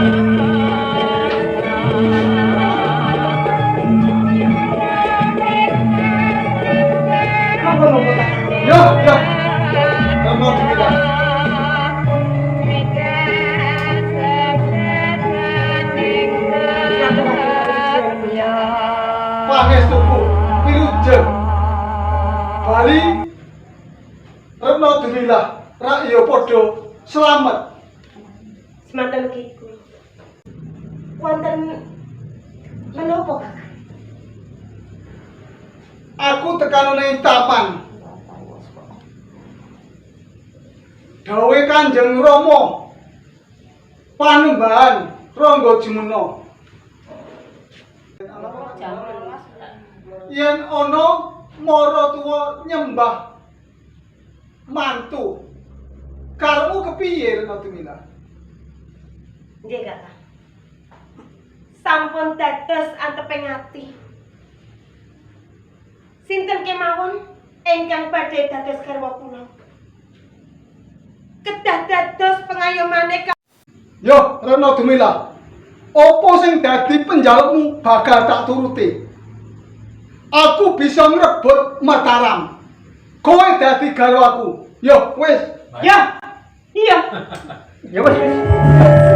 Ya, ya. Kamu tidak. Pangestuku, Wilujeng. Bali Retno Dumilah, Rakya Padha selamat. Semanten Kiku. Wonten menapa, Kakang? Aku tekan ning tapan. Dawe Kanjeng Rama Panembahan Rangga Jumena. Yen ana mara tuwa nyembah mantu, karepmu kepiye Retno Dumilah? Nggih, Kakang. Sampun dados anteping ati. Sinten kemawon ingkang badhe dados garwa kula? Kedah dados pengayomane Yo, Retno Dumilah. Apa sing dadi penjalukmu bakal tak turuti. Aku bisa ngrebut Mataram. Kowe dadi garwaku. Yo, wis. Ya. Iya. Ya wis.